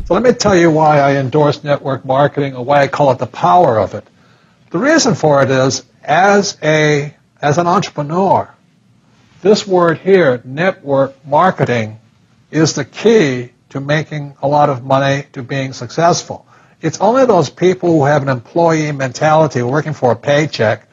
So let me tell you why I endorse network marketing, or why I call it the power of it. The reason for it is, as an entrepreneur, this word here, network marketing, is the key to making a lot of money, to being successful. It's only those people who have an employee mentality, working for a paycheck,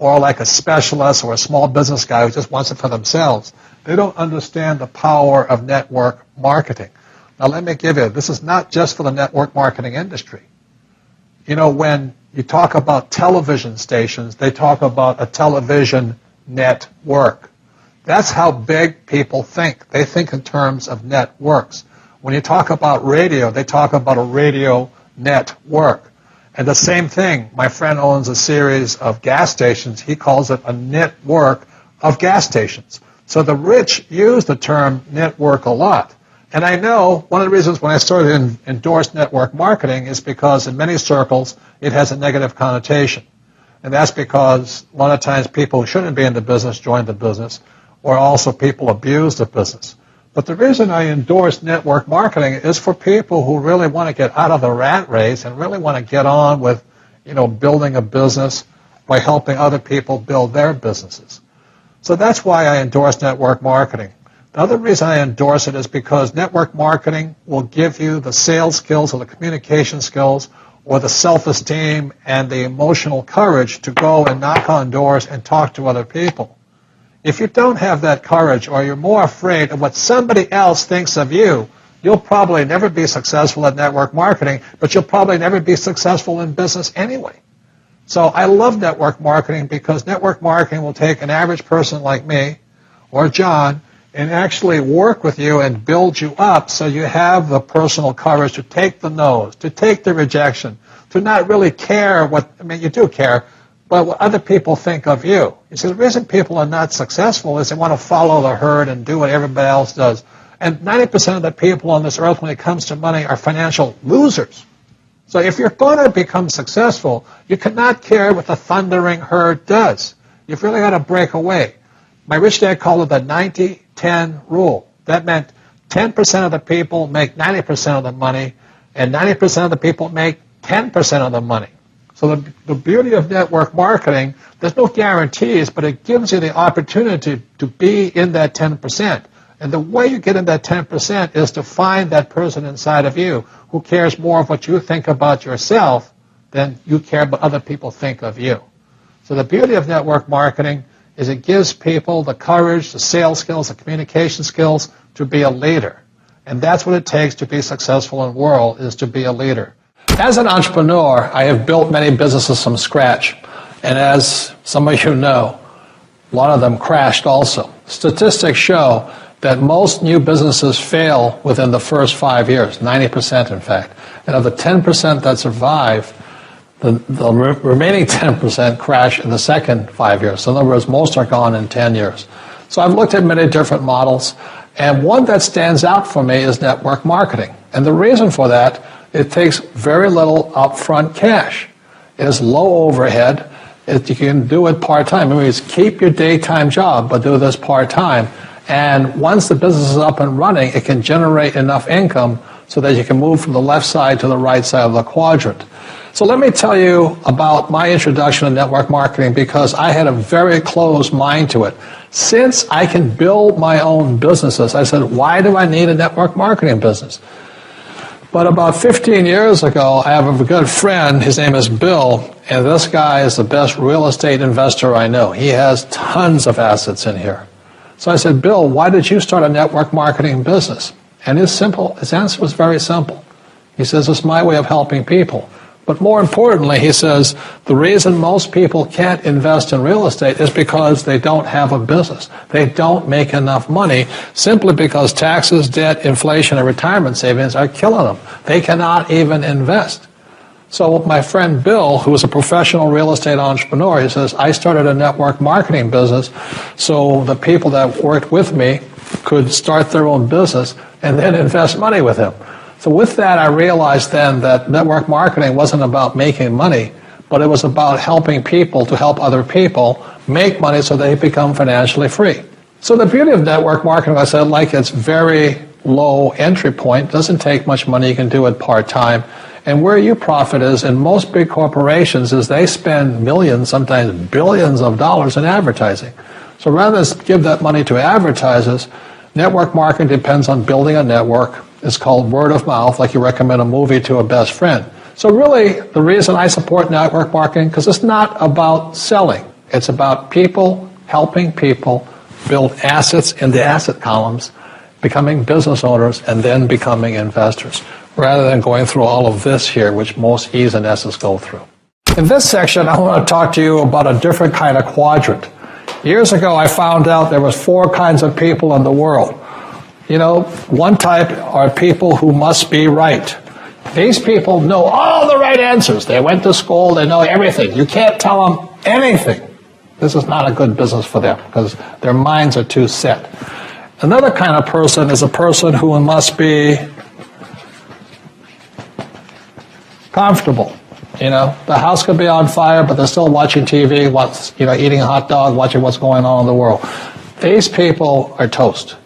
or like a specialist or a small business guy who just wants it for themselves. They don't understand the power of network marketing. Now let me give you, this is not just for the network marketing industry. You know, when you talk about television stations, they talk about a television network. That's how big people think. They think in terms of networks. When you talk about radio, they talk about a radio network. And the same thing, my friend owns a series of gas stations. He calls it a network of gas stations. So the rich use the term network a lot. And I know one of the reasons when I started to endorse network marketing is because in many circles it has a negative connotation. And that's because a lot of times people who shouldn't be in the business join the business, or also people abuse the business. But the reason I endorse network marketing is for people who really want to get out of the rat race and really want to get on with, building a business by helping other people build their businesses. So that's why I endorse network marketing. The other reason I endorse it is because network marketing will give you the sales skills or the communication skills or the self-esteem and the emotional courage to go and knock on doors and talk to other people. If you don't have that courage, or you're more afraid of what somebody else thinks of you, you'll probably never be successful at network marketing, but you'll probably never be successful in business anyway. So I love network marketing because network marketing will take an average person like me or John and actually work with you and build you up so you have the personal courage to take the no's, to take the rejection, to not really care you do care, but what other people think of you. You see, the reason people are not successful is they want to follow the herd and do what everybody else does. And 90% of the people on this earth when it comes to money are financial losers. So if you're going to become successful, you cannot care what the thundering herd does. You've really got to break away. My rich dad called it the 90-10 rule. That meant 10% of the people make 90% of the money, and 90% of the people make 10% of the money. So the beauty of network marketing, there's no guarantees, but it gives you the opportunity to be in that 10%. And the way you get in that 10% is to find that person inside of you who cares more of what you think about yourself than you care what other people think of you. So the beauty of network marketing is it gives people the courage, the sales skills, the communication skills to be a leader. And that's what it takes to be successful in the world, is to be a leader. As an entrepreneur, I have built many businesses from scratch. And as some of you know, a lot of them crashed also. Statistics show that most new businesses fail within the first 5 years, 90% in fact. And of the 10% that survive, the remaining 10% crash in the second 5 years. So in other words, most are gone in 10 years. So I've looked at many different models, and one that stands out for me is network marketing. And the reason for that, it takes very little upfront cash. It is low overhead. You can do it part-time. It means keep your daytime job, but do this part-time. And once the business is up and running, it can generate enough income so that you can move from the left side to the right side of the quadrant. So let me tell you about my introduction to network marketing, because I had a very closed mind to it. Since I can build my own businesses, I said, why do I need a network marketing business? But about 15 years ago, I have a good friend, his name is Bill, and this guy is the best real estate investor I know. He has tons of assets in here. So I said, Bill, why did you start a network marketing business? And his answer was very simple. He says, it's my way of helping people. But more importantly, he says, the reason most people can't invest in real estate is because they don't have a business. They don't make enough money simply because taxes, debt, inflation, and retirement savings are killing them. They cannot even invest. So my friend Bill, who is a professional real estate entrepreneur, he says, I started a network marketing business so the people that worked with me could start their own business and then invest money with him. So with that, I realized then that network marketing wasn't about making money, but it was about helping people to help other people make money so they become financially free. So the beauty of network marketing, I said, it's very low entry point. Doesn't take much money. You can do it part-time. And where you profit is in most big corporations is they spend millions, sometimes billions of dollars in advertising. So rather than give that money to advertisers, network marketing depends on building a network. It's called word of mouth, like you recommend a movie to a best friend. So really, the reason I support network marketing, because it's not about selling. It's about people helping people build assets in the asset columns, becoming business owners, and then becoming investors, rather than going through all of this here, which most E's and S's go through. In this section, I want to talk to you about a different kind of quadrant. Years ago, I found out there was 4 kinds of people in the world. You know, one type are people who must be right. These people know all the right answers. They went to school, they know everything. You can't tell them anything. This is not a good business for them because their minds are too set. Another kind of person is a person who must be comfortable. You know, the house could be on fire, but they're still watching TV, eating a hot dog, watching what's going on in the world. These people are toast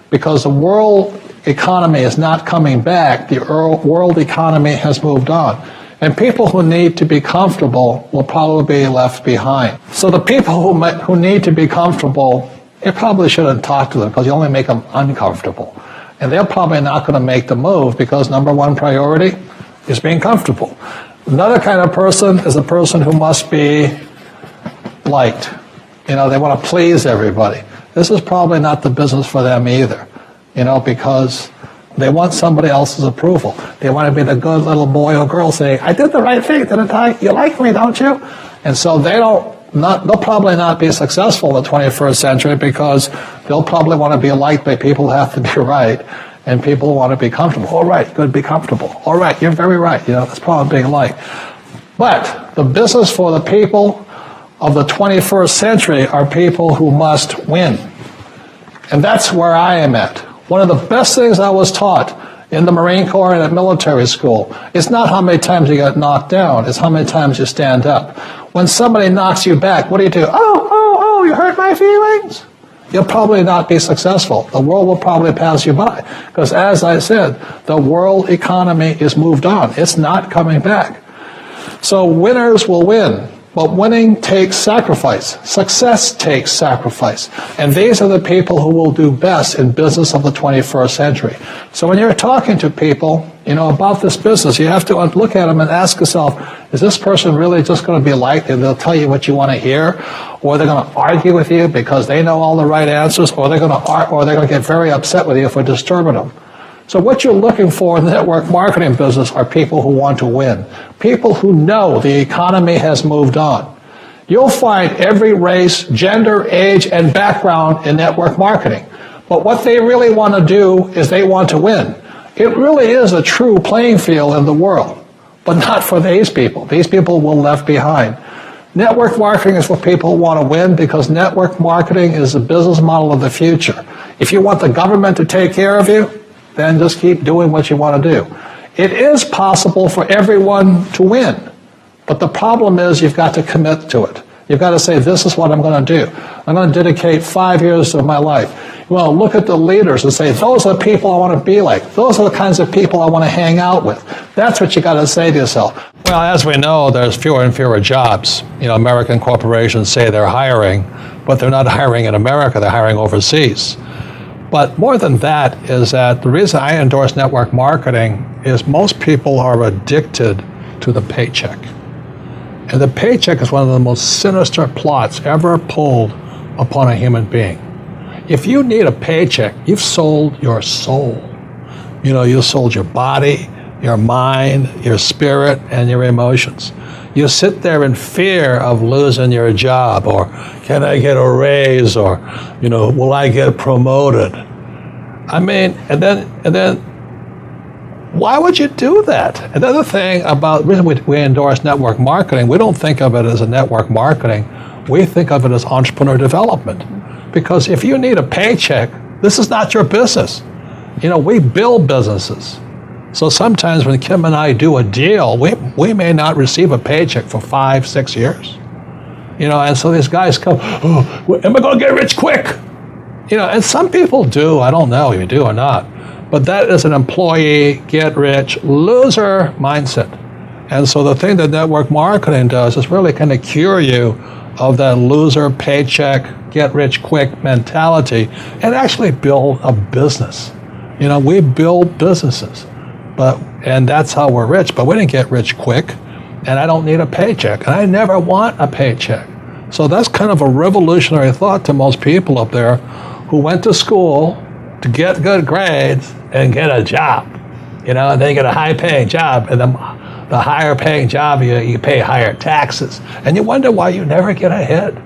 because the world economy is not coming back. The world economy has moved on. And people who need to be comfortable will probably be left behind. So the people who need to be comfortable, you probably shouldn't talk to them because you only make them uncomfortable. And they're probably not going to make the move because number one priority is being comfortable. Another kind of person is a person who must be liked. You know, they want to please everybody. This is probably not the business for them either, you know, because they want somebody else's approval. They want to be the good little boy or girl saying, I did the right thing, didn't I? You like me, don't you? And so they'll probably not be successful in the 21st century because they'll probably want to be liked by people who have to be right, and people want to be comfortable. All right, good, be comfortable. All right, you're very right. You know, that's probably being liked. But the business for the people of the 21st century are people who must win. And that's where I am at. One of the best things I was taught in the Marine Corps and at military school is not how many times you get knocked down, it's how many times you stand up. When somebody knocks you back, what do? Oh, you hurt my feelings? You'll probably not be successful. The world will probably pass you by. Because as I said, the world economy is moved on. It's not coming back. So winners will win. But winning takes sacrifice. Success takes sacrifice. And these are the people who will do best in business of the 21st century. So when you're talking to people, you know, about this business, you have to look at them and ask yourself, is this person really just going to be liked and they'll tell you what you want to hear? Or they're going to argue with you because they know all the right answers? Or they're going to get very upset with you for disturbing them? So what you're looking for in the network marketing business are people who want to win. People who know the economy has moved on. You'll find every race, gender, age, and background in network marketing. But what they really want to do is they want to win. It really is a true playing field in the world, but not for these people. These people will be left behind. Network marketing is for people who want to win because network marketing is the business model of the future. If you want the government to take care of you, then just keep doing what you want to do. It is possible for everyone to win, but the problem is you've got to commit to it. You've got to say, this is what I'm going to do. I'm going to dedicate 5 years of my life. Well, look at the leaders and say, those are the people I want to be like. Those are the kinds of people I want to hang out with. That's what you got to say to yourself. Well, as we know, there's fewer and fewer jobs. You know, American corporations say they're hiring, but they're not hiring in America, they're hiring overseas. But more than that is that the reason I endorse network marketing is most people are addicted to the paycheck. And the paycheck is one of the most sinister plots ever pulled upon a human being. If you need a paycheck, you've sold your soul. You know, you sold your body, your mind, your spirit, and your emotions. You sit there in fear of losing your job, or can I get a raise, or, you know, will I get promoted? I mean, and then why would you do that? Another thing about the reason we endorse network marketing, we don't think of it as a network marketing, we think of it as entrepreneur development. Because if you need a paycheck, this is not your business. You know, we build businesses. So sometimes when Kim and I do a deal, we may not receive a paycheck for 5-6 years. You know, and so these guys come, oh, am I going to get rich quick? You know, and some people do, I don't know if you do or not. But that is an employee, get-rich, loser mindset. And so the thing that network marketing does is really kind of cure you of that loser paycheck, get-rich-quick mentality and actually build a business. We build businesses, and that's how we're rich, but we didn't get rich quick, and I don't need a paycheck, and I never want a paycheck. So that's kind of a revolutionary thought to most people up there who went to school to get good grades and get a job, and they get a high-paying job, and the higher-paying job, you pay higher taxes, and you wonder why you never get ahead.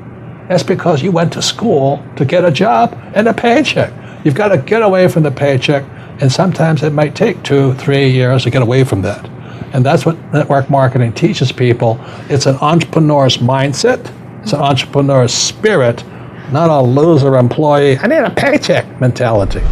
That's because you went to school to get a job and a paycheck. You've got to get away from the paycheck, and sometimes it might take 2-3 years to get away from that. And that's what network marketing teaches people. It's an entrepreneur's mindset. It's an entrepreneur's spirit, not a loser employee, I need a paycheck mentality.